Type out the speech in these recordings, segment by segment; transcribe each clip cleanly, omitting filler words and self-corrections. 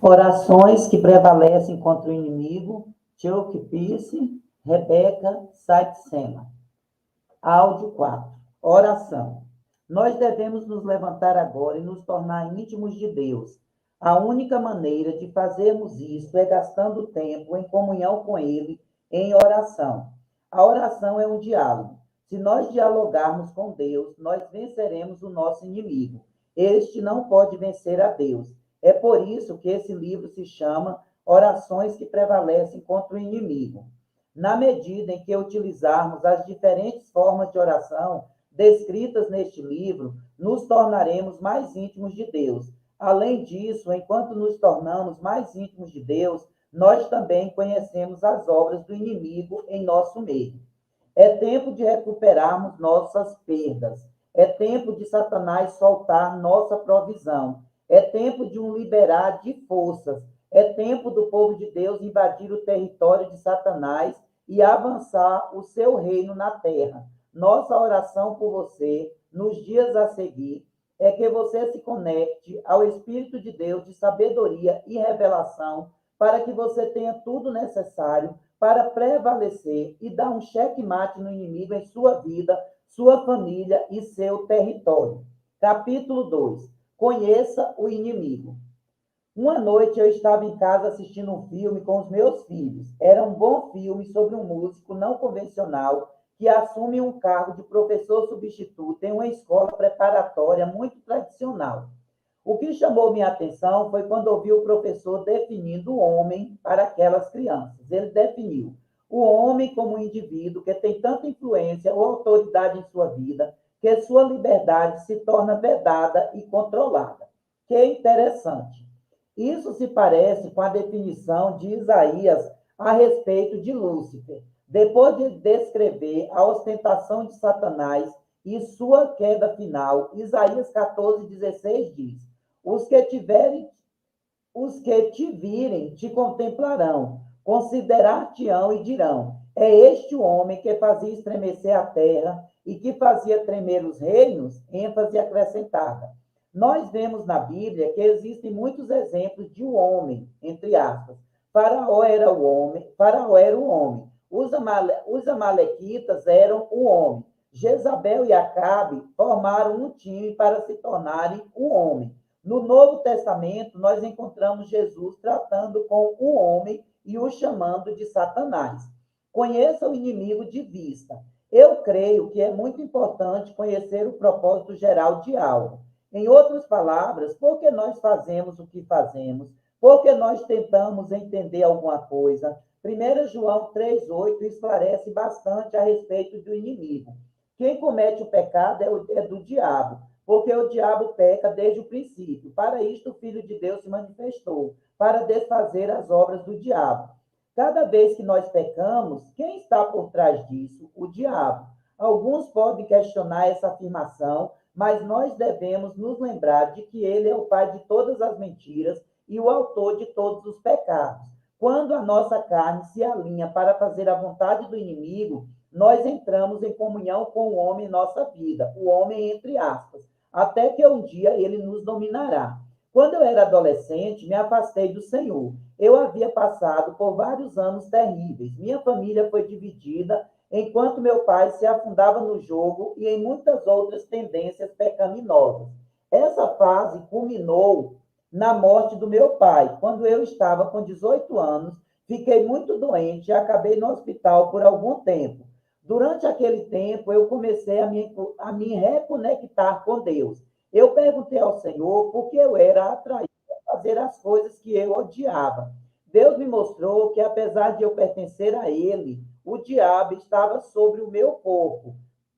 Orações que prevalecem contra o inimigo, Chuck Pierce, Rebecca Saitsema. Áudio 4. Oração. Nós devemos nos levantar agora e nos tornar íntimos de Deus. A única maneira de fazermos isso é gastando tempo em comunhão com Ele, em oração. A oração é um diálogo. Se nós dialogarmos com Deus, nós venceremos o nosso inimigo. Este não pode vencer a Deus. É por isso que esse livro se chama Orações que Prevalecem contra o Inimigo. Na medida em que utilizarmos as diferentes formas de oração descritas neste livro, nos tornaremos mais íntimos de Deus. Além disso, enquanto nos tornamos mais íntimos de Deus, nós também conhecemos as obras do inimigo em nosso meio. É tempo de recuperarmos nossas perdas. É tempo de Satanás soltar nossa provisão. É tempo de um liberar de forças. É tempo do povo de Deus invadir o território de Satanás e avançar o seu reino na terra. Nossa oração por você, nos dias a seguir, é que você se conecte ao Espírito de Deus de sabedoria e revelação, para que você tenha tudo necessário para prevalecer e dar um checkmate no inimigo em sua vida, sua família e seu território. Capítulo 2. Conheça o inimigo. Uma noite eu estava em casa assistindo um filme com os meus filhos. Era um bom filme sobre um músico não convencional que assume um cargo de professor substituto em uma escola preparatória muito tradicional. O que chamou minha atenção foi quando ouvi o professor definindo o homem para aquelas crianças. Ele definiu o homem como um indivíduo que tem tanta influência ou autoridade em sua vida que sua liberdade se torna vedada e controlada. Que interessante. Isso se parece com a definição de Isaías a respeito de Lúcifer. Depois de descrever a ostentação de Satanás e sua queda final, Isaías 14:16 diz: os que te virem te contemplarão, considerar-te-ão e dirão: é este o homem que fazia estremecer a terra e que fazia tremer os reinos? ênfase acrescentada. Nós vemos na Bíblia que existem muitos exemplos de um homem, entre aspas. Faraó era o homem, Faraó era o homem. Os amalequitas eram o homem. Jezabel e Acabe formaram um time para se tornarem o homem. No Novo Testamento, nós encontramos Jesus tratando com o homem e o chamando de Satanás. Conheça o inimigo de vista. Eu creio que é muito importante conhecer o propósito geral de algo. Em outras palavras, por que nós fazemos o que fazemos? Por que nós tentamos entender alguma coisa? 1 João 3,8 esclarece bastante a respeito do inimigo. Quem comete o pecado é do diabo, porque o diabo peca desde o princípio. Para isto o Filho de Deus se manifestou, para desfazer as obras do diabo. Cada vez que nós pecamos, quem está por trás disso? O diabo. Alguns podem questionar essa afirmação, mas nós devemos nos lembrar de que ele é o pai de todas as mentiras e o autor de todos os pecados. Quando a nossa carne se alinha para fazer a vontade do inimigo, nós entramos em comunhão com o homem em nossa vida, o homem entre aspas, até que um dia ele nos dominará. Quando eu era adolescente, me afastei do Senhor. Eu havia passado por vários anos terríveis. Minha família foi dividida, enquanto meu pai se afundava no jogo e em muitas outras tendências pecaminosas. Essa fase culminou na morte do meu pai. Quando eu estava com 18 anos, fiquei muito doente e acabei no hospital por algum tempo. Durante aquele tempo, eu comecei a me reconectar com Deus. Eu perguntei ao Senhor por que eu era atraído a fazer as coisas que eu odiava. Deus me mostrou que, apesar de eu pertencer a Ele, o diabo estava sobre o meu corpo,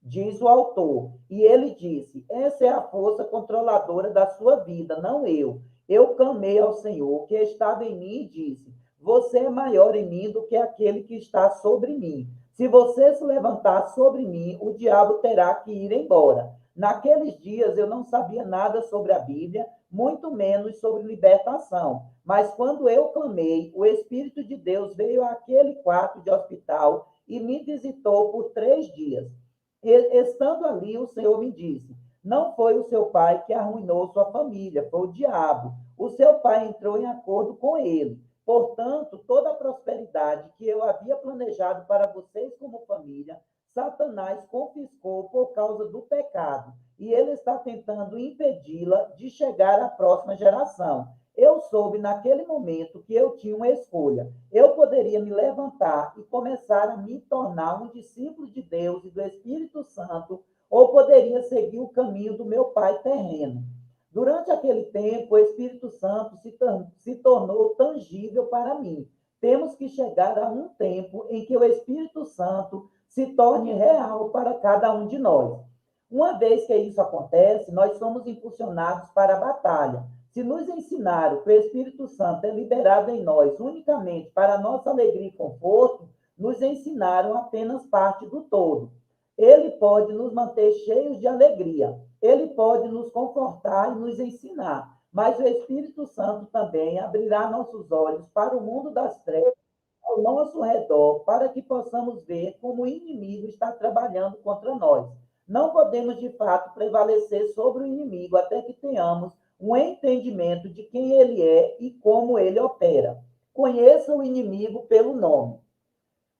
diz o autor. E ele disse: essa é a força controladora da sua vida, não eu. Eu clamei ao Senhor, que estava em mim, e disse: você é maior em mim do que aquele que está sobre mim. Se você se levantar sobre mim, o diabo terá que ir embora. Naqueles dias eu não sabia nada sobre a Bíblia, muito menos sobre libertação. Mas quando eu clamei, o Espírito de Deus veio àquele quarto de hospital e me visitou por 3 dias. Estando ali, o Senhor me disse: Não foi o seu pai que arruinou sua família, foi o diabo. O seu pai entrou em acordo com ele. Portanto, toda a prosperidade que eu havia planejado para vocês como família, Satanás confiscou por causa do pecado. E ele está tentando impedi-la de chegar à próxima geração. Eu soube naquele momento que eu tinha uma escolha. Eu poderia me levantar e começar a me tornar um discípulo de Deus e do Espírito Santo, ou poderia seguir o caminho do meu pai terreno. Durante aquele tempo, o Espírito Santo se tornou tangível para mim. Temos que chegar a um tempo em que o Espírito Santo se torne real para cada um de nós. Uma vez que isso acontece, nós somos impulsionados para a batalha. Se nos ensinaram que o Espírito Santo é liberado em nós unicamente para nossa alegria e conforto, nos ensinaram apenas parte do todo. Ele pode nos manter cheios de alegria, ele pode nos confortar e nos ensinar, mas o Espírito Santo também abrirá nossos olhos para o mundo das trevas ao nosso redor, para que possamos ver como o inimigo está trabalhando contra nós. Não podemos, de fato, prevalecer sobre o inimigo até que tenhamos um entendimento de quem ele é e como ele opera. Conheça o inimigo pelo nome.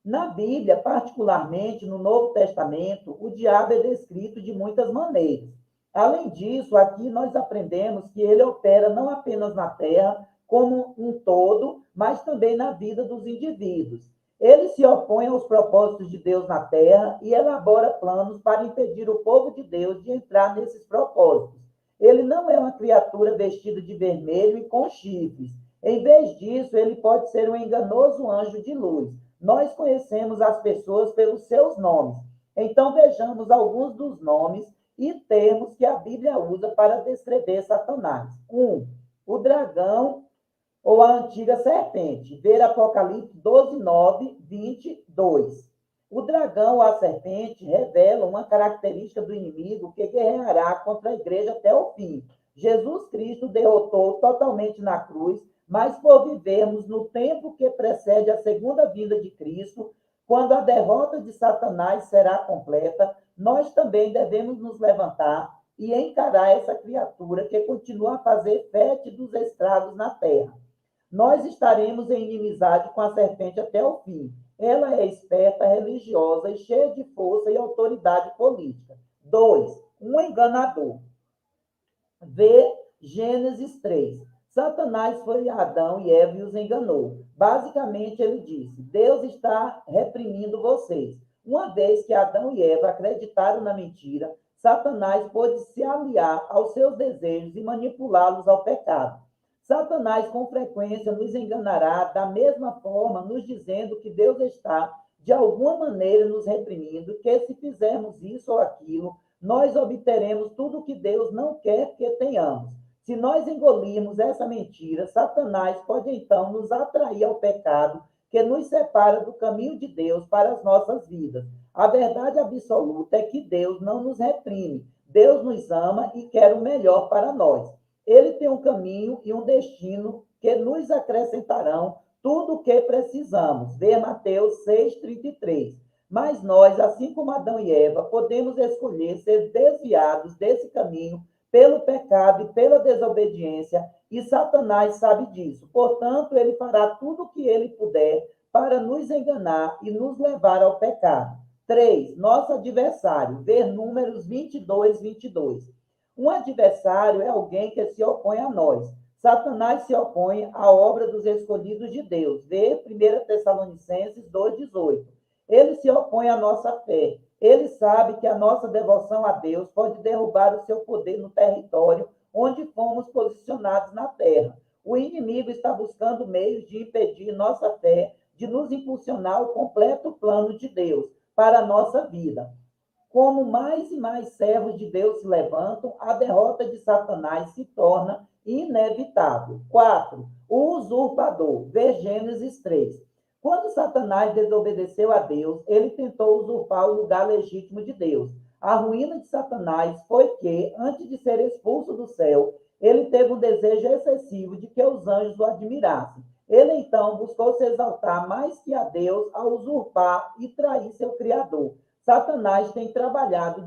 Na Bíblia, particularmente no Novo Testamento, o diabo é descrito de muitas maneiras. Além disso, aqui nós aprendemos que ele opera não apenas na terra como um todo, mas também na vida dos indivíduos. Ele se opõe aos propósitos de Deus na terra e elabora planos para impedir o povo de Deus de entrar nesses propósitos. Ele não é uma criatura vestida de vermelho e com chifres. Em vez disso, ele pode ser um enganoso anjo de luz. Nós conhecemos as pessoas pelos seus nomes. Então, vejamos alguns dos nomes e termos que a Bíblia usa para descrever Satanás. 1. O dragão ou a antiga serpente. Ver Apocalipse 12, 9, 22. O dragão ou a serpente revela uma característica do inimigo que guerreará contra a igreja até o fim. Jesus Cristo derrotou totalmente na cruz, mas por vivermos no tempo que precede a segunda vinda de Cristo, quando a derrota de Satanás será completa, nós também devemos nos levantar e encarar essa criatura que continua a fazer fétidos estragos na terra. Nós estaremos em inimizade com a serpente até o fim. Ela é esperta, religiosa e cheia de força e autoridade política. 2. Um enganador. Vê Gênesis 3. Satanás foi a Adão e Eva e os enganou. Basicamente, ele disse: Deus está reprimindo vocês. Uma vez que Adão e Eva acreditaram na mentira, Satanás pôde se aliar aos seus desejos e manipulá-los ao pecado. Satanás, com frequência, nos enganará da mesma forma, nos dizendo que Deus está, de alguma maneira, nos reprimindo, que se fizermos isso ou aquilo, nós obteremos tudo o que Deus não quer que tenhamos. Se nós engolirmos essa mentira, Satanás pode então nos atrair ao pecado que nos separa do caminho de Deus para as nossas vidas. A verdade absoluta é que Deus não nos reprime. Deus nos ama e quer o melhor para nós. Ele tem um caminho e um destino que nos acrescentarão tudo o que precisamos. Ver Mateus 6,33. Mas nós, assim como Adão e Eva, podemos escolher ser desviados desse caminho pelo pecado e pela desobediência, e Satanás sabe disso. Portanto, ele fará tudo o que ele puder para nos enganar e nos levar ao pecado. 3. Nosso adversário. Ver Números 22, 22. Um adversário é alguém que se opõe a nós. Satanás se opõe à obra dos escolhidos de Deus. Ver 1 Tessalonicenses 2,18. Ele se opõe à nossa fé. Ele sabe que a nossa devoção a Deus pode derrubar o seu poder no território onde fomos posicionados na terra. O inimigo está buscando meios de impedir nossa fé, de nos impulsionar ao completo plano de Deus para a nossa vida. Como mais e mais servos de Deus se levantam, a derrota de Satanás se torna inevitável. 4. O usurpador. Ver Gênesis 3. Quando Satanás desobedeceu a Deus, ele tentou usurpar o lugar legítimo de Deus. A ruína de Satanás foi que, antes de ser expulso do céu, ele teve um desejo excessivo de que os anjos o admirassem. Ele, então, buscou se exaltar mais que a Deus ao usurpar e trair seu Criador. Satanás tem trabalhado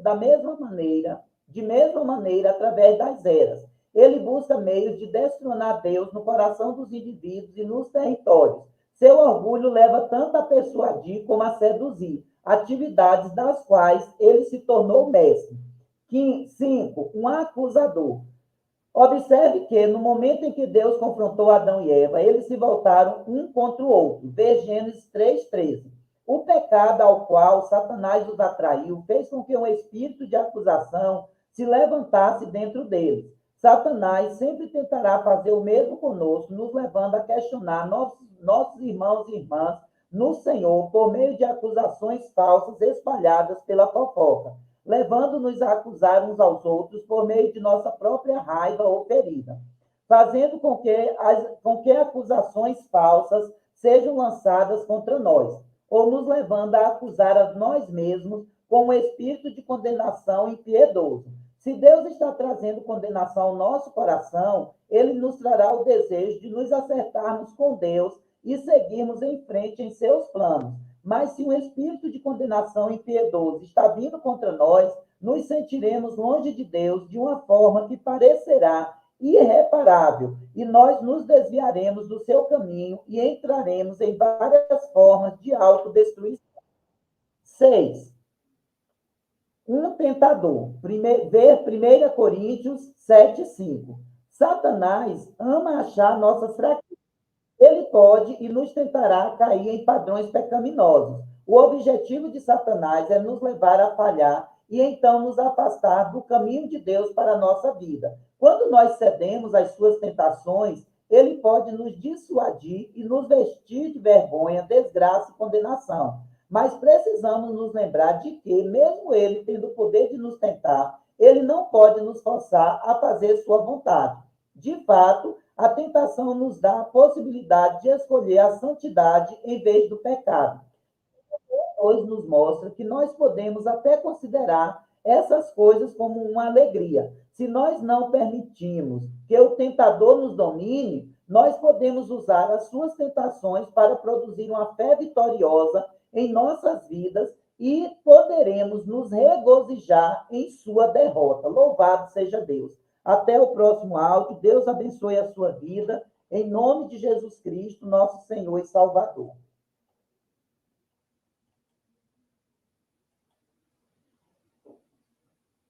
da mesma maneira de mesma maneira através das eras. Ele busca meios de destronar Deus no coração dos indivíduos e nos territórios. Seu orgulho leva tanto a persuadir como a seduzir, atividades das quais ele se tornou mestre. 5. Um acusador. Observe que, no momento em que Deus confrontou Adão e Eva, eles se voltaram um contra o outro. Vê Gênesis 3,13. O pecado ao qual Satanás os atraiu fez com que um espírito de acusação se levantasse dentro deles. Satanás sempre tentará fazer o mesmo conosco, nos levando a questionar nossos irmãos e irmãs no Senhor por meio de acusações falsas espalhadas pela fofoca, levando-nos a acusar uns aos outros por meio de nossa própria raiva ou ferida, fazendo com que acusações falsas sejam lançadas contra nós, ou nos levando a acusar a nós mesmos com um espírito de condenação impiedoso. Se Deus está trazendo condenação ao nosso coração, ele nos trará o desejo de nos acertarmos com Deus e seguirmos em frente em seus planos. Mas se um espírito de condenação impiedoso está vindo contra nós, nos sentiremos longe de Deus de uma forma que parecerá irreparável, e nós nos desviaremos do seu caminho e entraremos em várias formas de autodestruição. 6. Um tentador. Ver 1 Coríntios 7,5. Satanás ama achar nossas fraquezas. Ele pode e nos tentará cair em padrões pecaminosos. O objetivo de Satanás é nos levar a falhar e então nos afastar do caminho de Deus para a nossa vida. Quando nós cedemos às suas tentações, ele pode nos dissuadir e nos vestir de vergonha, desgraça e condenação. Mas precisamos nos lembrar de que, mesmo ele tendo o poder de nos tentar, ele não pode nos forçar a fazer sua vontade. De fato, a tentação nos dá a possibilidade de escolher a santidade em vez do pecado. Hoje nos mostra que nós podemos até considerar essas coisas como uma alegria. Se nós não permitimos que o tentador nos domine, nós podemos usar as suas tentações para produzir uma fé vitoriosa em nossas vidas e poderemos nos regozijar em sua derrota. Louvado seja Deus. Até o próximo áudio. Deus abençoe a sua vida. Em nome de Jesus Cristo, nosso Senhor e Salvador.